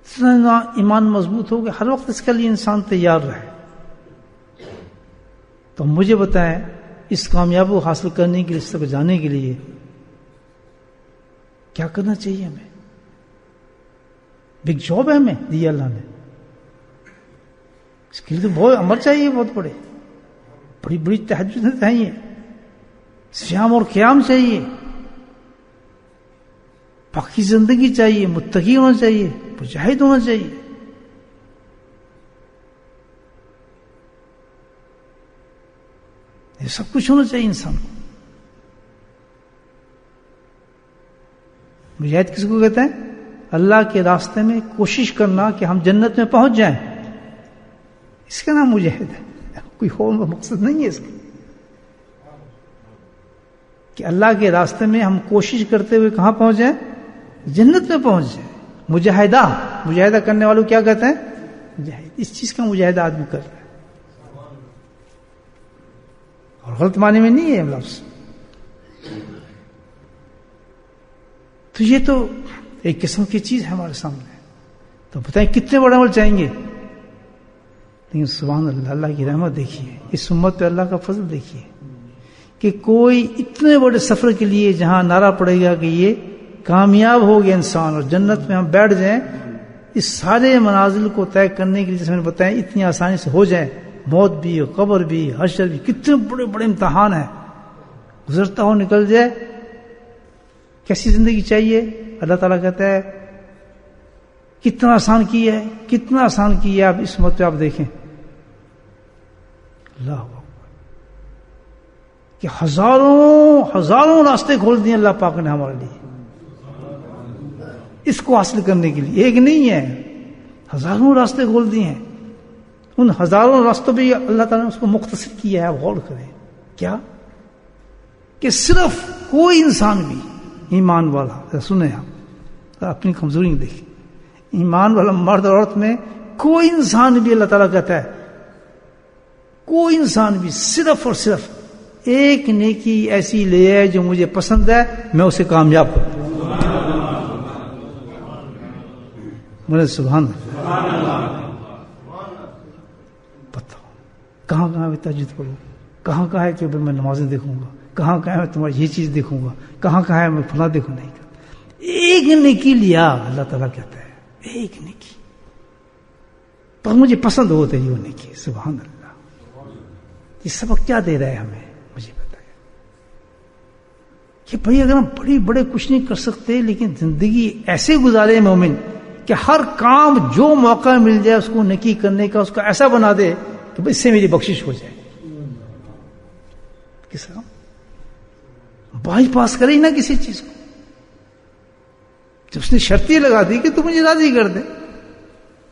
اتنا ایمان مضبوط ہو کہ ہر وقت اس کے لیے انسان تیار رہے. تو مجھے بتائیں اس کامیابی کو حاصل کرنے کے لیے، اس تک جانے کے لیے کیا کرنا چاہیے ہمیں؟ بگ جاب ہے ہمیں دی اللہ نے. اس کے لیے تو بہت عمل چاہیے، بہت بڑی بڑی تہجد چاہیے، صیام اور قیام چاہیے، پاکی زندگی چاہیے، متقی ہونا چاہیے، مجاہد ہونا چاہیے. یہ سب کچھ ہونا چاہیے انسان کو. مجاہد کس کو کہتے ہیں؟ اللہ کے راستے میں کوشش کرنا کہ ہم جنت میں پہنچ جائیں، اس کا نام مجاہد ہے. کوئی اور مقصد نہیں ہے اس کا، کہ اللہ کے راستے میں ہم کوشش کرتے ہوئے کہاں پہنچ جائیں؟ جنت میں پہنچ جائیں. مجاہدہ کرنے والوں کیا کہتے ہیں؟ مجاہد. اس چیز کا مجاہدہ آدمی کر رہا ہے، اور غلط معنی میں نہیں ہے لفظ. تو یہ تو ایک قسم کی چیز ہے ہمارے سامنے. تو بتائیں کتنے بڑے عمل چاہیں گے؟ لیکن سبحان اللہ، اللہ کی رحمت دیکھیے، اس امت پہ اللہ کا فضل دیکھیے کہ کوئی اتنے بڑے سفر کے لیے جہاں نعرہ پڑے گا کہ یہ کامیاب ہو گیا انسان اور جنت میں ہم بیٹھ جائیں، اس سارے منازل کو طے کرنے کے لیے جیسے میں نے بتایا اتنی آسانی سے ہو جائے، موت بھی، قبر بھی، حشر بھی، کتنے بڑے بڑے امتحان ہیں، گزرتا ہو نکل جائے. کیسی زندگی چاہیے؟ اللہ تعالیٰ کہتا ہے کتنا آسان کیا ہے، کتنا آسان کیا ہے. آپ اس موت پہ آپ دیکھیں اللہ اکبر، کہ ہزاروں راستے کھول دیے اللہ پاک نے ہمارے لیے اس کو حاصل کرنے کے لیے. ایک نہیں ہے، ہزاروں راستے کھول دیے ہیں. ان ہزاروں راستوں پہ اللہ تعالیٰ نے اس کو مختصر کیا ہے. آپ غور کریں کیا کہ صرف کوئی انسان بھی ایمان والا، سنیں آپ اپنی کمزوری دیکھیں، ایمان والا مرد اور عورت میں کوئی انسان بھی اللہ تعالیٰ کہتا ہے کوئی انسان بھی صرف اور صرف ایک نیکی ایسی لے آئے جو مجھے پسند ہے، میں اسے کامیاب کروں. بولے سبحان اللہ. بتاؤ کہاں میں تہجد پڑھوں، کہاں ہے کہ میں نمازیں دیکھوں گا، کہاں ہے میں تمہاری یہ چیز دیکھوں گا، کہاں ہے میں فلاں دیکھوں. نہیں کرتا. ایک نیکی لیا اللہ تعالیٰ کہتا ہے ایک نیکی، پر مجھے پسند ہو تیری وہ نیکی. سبحان اللہ. یہ سبق کیا دے رہا ہے ہمیں؟ مجھے بتایا کہ بھائی اگر ہم بڑے کچھ نہیں کر سکتے لیکن زندگی ایسے گزارے مومن کہ ہر کام جو موقع مل جائے اس کو نیکی کرنے کا اس کو ایسا بنا دے کہ بھائی اس سے میری بخشش ہو جائے. کس کا بائی پاس کرے ہی نہ کسی چیز کو. جب اس نے شرطیں لگا دی کہ تو مجھے راضی کر دے،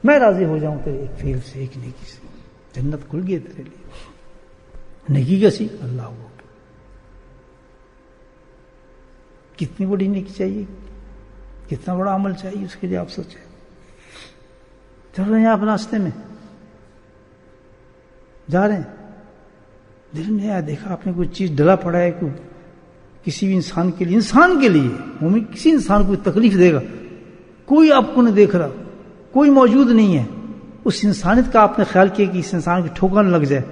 میں راضی ہو جاؤں تیرے ایک فیل سے، ایک نیکی سے، جنت کھل گئی تیرے لیے. نیکی کیسی؟ اللہ ہو. کتنی بڑی نیکی چاہیے، کتنا بڑا عمل چاہیے اس کے لیے آپ سوچیں. چل رہے ہیں آپ راستے میں جا رہے ہیں، دل میں آیا دیکھا آپ نے کوئی چیز ڈلا پڑا ہے، کوئی کسی بھی انسان کے لیے مومن کسی انسان کو تکلیف دے گا، کوئی آپ کو نہیں دیکھ رہا، کوئی موجود نہیں ہے، اس انسانیت کا آپ نے خیال کیا کہ اس انسان کی ٹھوکر نہ لگ جائے،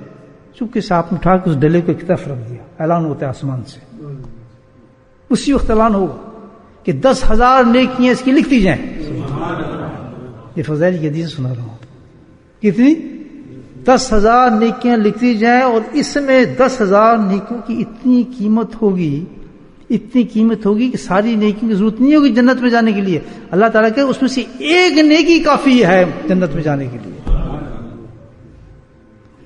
چونکہ سے آپ نے اٹھا کے اس ڈلے کو ایک طرف رکھ دیا. اعلان ہوتا ہے آسمان سے، اسی وقت اعلان ہوگا کہ 10,000 نیکیاں اس کی لکھتی جائیں. یہ فضائل کی حدیث سنا رہا ہوں. کتنی؟ 10,000 نیکیاں لکھتی جائیں، اور اس میں 10,000 نیکیوں کی اتنی قیمت ہوگی کہ ساری نیکیوں کی ضرورت نہیں ہوگی جنت میں جانے کے لیے. اللہ تعالیٰ کہ اس میں سے ایک نیکی کافی ہے جنت میں جانے کے لیے.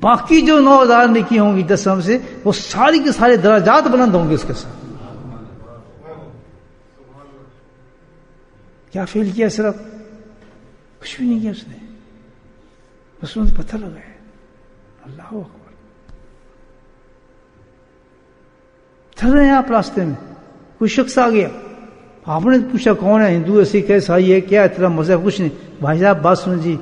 باقی جو 9,000 نیکی ہوں گی 10 سے، وہ ساری کے سارے درجات بلند ہوں گے اس کے ساتھ. کیا فیل کیا؟ صرف کچھ بھی نہیں کیا اس نے، بس انہوں نے پتھر لگایا. اللہ اکبر. چل رہے ہیں آپ راستے میں، کوئی شخص آ گیا، آپ نے پوچھا کون ہے، ہندو ہے، سکھ ہے، عیسائی ہے، کیا ہے تیرا مذہب؟ کچھ نہیں. بھائی صاحب بات سنیں جی،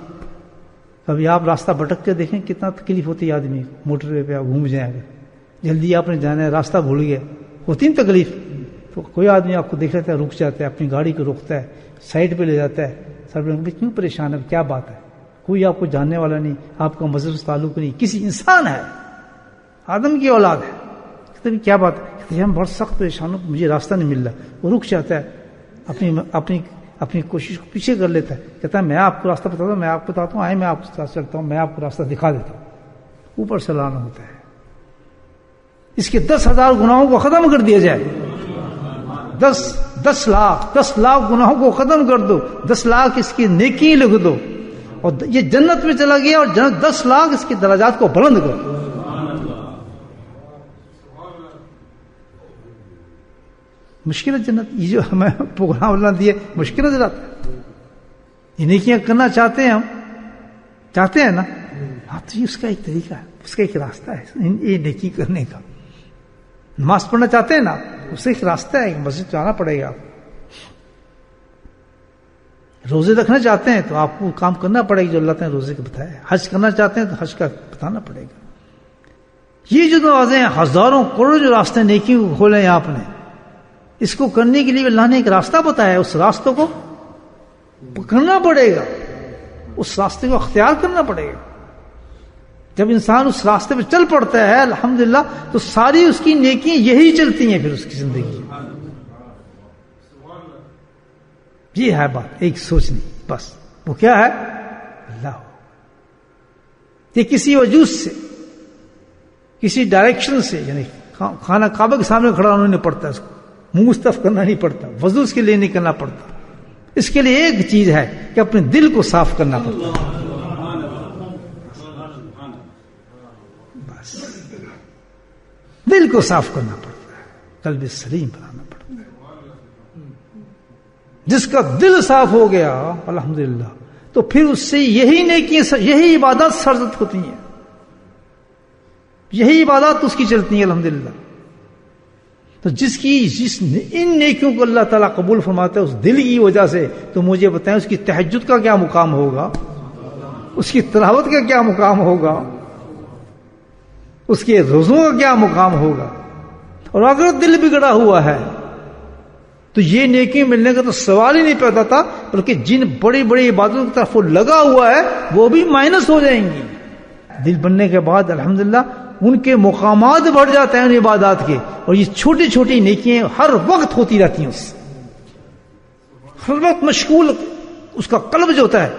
کبھی آپ راستہ بھٹک کے دیکھیں کتنا تکلیف ہوتی ہے آدمی کو. موٹر وے پہ آپ گھوم جائیں گے، جلدی آپ نے جانا ہے، راستہ بھول گیا، ہوتی تکلیف. تو کوئی آدمی آپ کو دیکھ لیتا ہے، رک جاتا ہے، اپنی گاڑی کو روکتا ہے، سائڈ پہ لے جاتا ہے، سر کیوں پریشان ہے, کیا بات ہے؟ کوئی آپ کو جاننے والا نہیں, آپ کا مذہب سے تعلق نہیں, کسی انسان ہے, آدم کی اولاد ہے. کہتے ہیں کیا بات ہے؟ ہم بہت سخت پریشان ہوں, مجھے راستہ نہیں مل رہا. وہ رک جاتا ہے, اپنی کوشش کو پیچھے کر لیتا ہے, کہتا ہے میں آپ کو راستہ بتاتا ہوں, میں آپ کو بتاتا ہوں, آئے میں آپ کے ساتھ چلتا ہوں, میں آپ کو راستہ دکھا دیتا ہوں. اوپر سے اعلان ہوتا ہے اس کے 10,000 گناہوں کو ختم کر دیا جائے. 10 لاکھ گناہوں کو ختم کر دو, 10 لاکھ اس کی نیکی لکھ دو, اور یہ جنت میں چلا گیا, اور جنت 10 لاکھ اس کے درجات کو بلند کر دو. مشکل ہے جنت, یہ جو ہمیں پروگرام اللہ دیے مشکل نظر آتا ہے. یہ نیکیاں کرنا چاہتے ہیں, ہم چاہتے ہیں نا, ہاں تو یہ اس کا ایک طریقہ ہے, اس کا ایک راستہ ہے یہ نیکی کرنے کا. نماز پڑھنا چاہتے ہیں نا, اس سے ایک راستہ ہے, مسجد جانا پڑے گا. روزے رکھنا چاہتے ہیں تو آپ کو کام کرنا پڑے گا جو اللہ تعالیٰ نے روزے کو بتایا ہے. حج کرنا چاہتے ہیں تو حج کا بتانا پڑے گا. یہ جو دروازے ہیں, ہزاروں کروڑوں جو راستے نیکی کو کھولے ہیں آپ نے, اس کو کرنے کے لیے اللہ نے ایک راستہ بتایا ہے. اس راستوں کو پکڑنا پڑے گا, اس راستے کو اختیار کرنا پڑے گا. جب انسان اس راستے پہ چل پڑتا ہے الحمدللہ, تو ساری اس کی نیکیاں یہی چلتی ہیں پھر اس کی زندگی. یہ ہے بات, ایک سوچنی بس. وہ کیا ہے؟ اللہ. یہ کسی وجود سے, کسی ڈائریکشن سے, یعنی خانہ کعبہ کے سامنے کھڑا ہونا نہیں پڑتا, اس کو منہ مستف کرنا نہیں پڑتا, وضو اس کے لیے نہیں کرنا پڑتا. اس کے لیے ایک چیز ہے کہ اپنے دل کو صاف کرنا پڑتا ہے. بس دل کو صاف کرنا پڑتا ہے, قلب سلیم بنانا پڑتا ہے. جس کا دل صاف ہو گیا الحمدللہ, تو پھر اس سے یہی نیکی, یہی عبادات سرزد ہوتی ہیں, یہی عبادات اس کی چلتی ہیں الحمدللہ. تو جس ان نیکیوں کو اللہ تعالیٰ قبول فرماتا ہے اس دل کی وجہ سے, تو مجھے بتائیں اس کی تہجد کا کیا مقام ہوگا, اس کی تلاوت کا کیا مقام ہوگا, اس کے روزوں کا کیا مقام ہوگا. اور اگر دل بگڑا ہوا ہے تو یہ نیکی ملنے کا تو سوال ہی نہیں پیدا تھا, بلکہ جن بڑی بڑی عبادتوں کی طرف وہ لگا ہوا ہے وہ بھی مائنس ہو جائیں گی. دل بننے کے بعد الحمدللہ ان کے مقامات بڑھ جاتے ہیں ان عبادات کے, اور یہ چھوٹی چھوٹی نیکیاں ہر وقت ہوتی رہتی ہیں, اس سے ہر وقت مشغول. اس کا قلب جو ہوتا ہے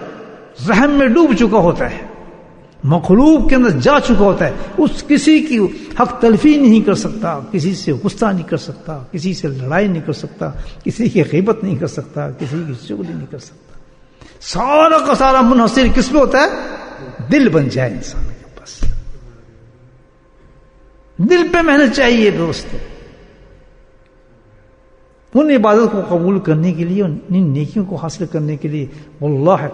رحم میں ڈوب چکا ہوتا ہے, مخلوق کے اندر جا چکا ہوتا ہے. اس کسی کی حق تلفی نہیں کر سکتا, کسی سے غصہ نہیں کر سکتا, کسی سے لڑائی نہیں کر سکتا, کسی کی غیبت نہیں کر سکتا, کسی کی چغلی نہیں کر سکتا. سارا کا سارا منحصر کس پہ ہوتا ہے؟ دل بن جائے انسان کا. بس دل پہ محنت چاہیے دوستو. ان عبادت کو قبول کرنے کے لیے, ان نیکیوں کو حاصل کرنے کے لیے, واللہ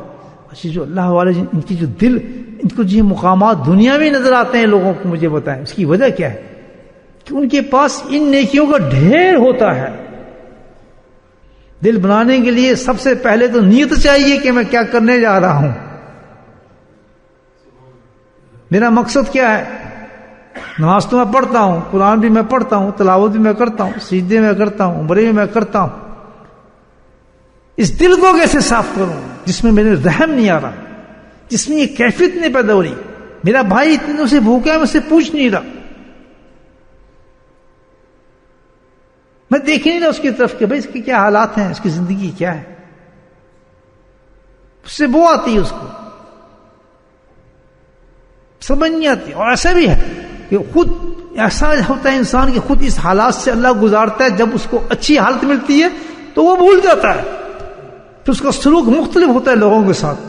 جو اللہ والے ان کی جو دل, ان کو جو مقامات دنیا میں نظر آتے ہیں لوگوں کو, مجھے بتائیں اس کی وجہ کیا ہے؟ کہ ان کے پاس ان نیکیوں کا ڈھیر ہوتا ہے. دل بنانے کے لیے سب سے پہلے تو نیت چاہیے کہ میں کیا کرنے جا رہا ہوں, میرا مقصد کیا ہے. نماز تو میں پڑھتا ہوں, قرآن بھی میں پڑھتا ہوں, تلاوت بھی میں کرتا ہوں, سجدے میں کرتا ہوں, عمرے بھی میں کرتا ہوں. اس دل کو کیسے صاف کروں جس میں میرے رحم نہیں آ رہا, جس میں یہ کیفیت نہیں پیدا ہو رہی. میرا بھائی اتنے دنوں سے بھوکا ہے, مجھ سے پوچھ نہیں رہا, میں دیکھ نہیں رہا اس کی طرف کہ بھائی اس کے کیا حالات ہیں, اس کی زندگی کیا ہے. اس سے بو آتی ہے, اس کو سمجھ نہیں آتی. اور ایسا بھی ہے کہ خود ایسا ہوتا ہے انسان کہ خود اس حالات سے اللہ گزارتا ہے, جب اس کو اچھی حالت ملتی ہے تو وہ بھول جاتا ہے, پھر اس کا سلوک مختلف ہوتا ہے لوگوں کے ساتھ,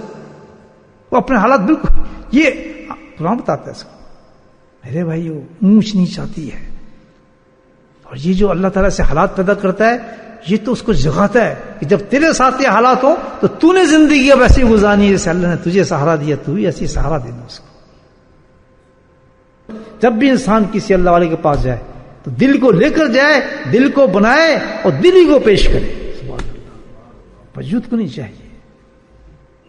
وہ اپنے حالات بالکل. یہ قرآن بتاتا ہے اس کو, میرے بھائی وہ اونچ نیچ آتی ہے, اور یہ جو اللہ تعالیٰ سے حالات پیدا کرتا ہے یہ تو اس کو جگاتا ہے کہ جب تیرے ساتھ یہ حالات ہوں تو تو نے زندگی اب ایسی گزارنی ہے جیسے اللہ نے تجھے سہارا دیا, تو بھی ایسی سہارا دینا اس کو. جب بھی انسان کسی اللہ والے کے پاس جائے تو دل کو لے کر جائے, دل کو بنائے اور دل ہی کو پیش کرے. سبحان اللہ. وجود کو نہیں چاہیے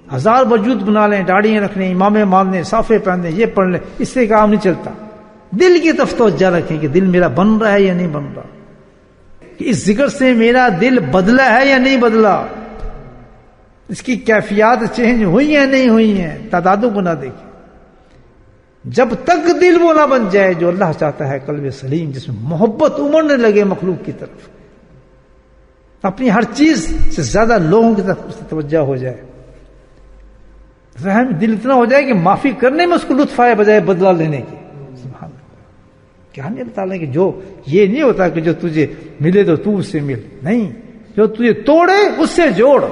1000 وجود بنا لیں, داڑیاں رکھ لیں, امامے مان لیں, صافے پہن لیں, یہ پڑھ لیں, اس سے کام نہیں چلتا. دل کی طرف توجہ رکھیں کہ دل میرا بن رہا ہے یا نہیں بن رہا, کہ اس ذکر سے میرا دل بدلا ہے یا نہیں بدلا. اس کی کیفیات چینج ہوئی ہیں نہیں ہوئی ہیں، تعدادوں کو نہ دیکھیں. جب تک دل وہ نہ بن جائے جو اللہ چاہتا ہے، قلب سلیم جس میں محبت امڑنے لگے مخلوق کی طرف، اپنی ہر چیز سے زیادہ لوگوں کی طرف اس سے توجہ ہو جائے، رحم دل اتنا ہو جائے کہ معافی کرنے میں اس کو لطف آئے بجائے بدلہ لینے کی. سبحان اللہ. کیا نہیں بتا لیں کہ جو یہ نہیں ہوتا کہ جو تجھے ملے تو تو اس سے مل، نہیں، جو تجھے توڑے اس سے جوڑ.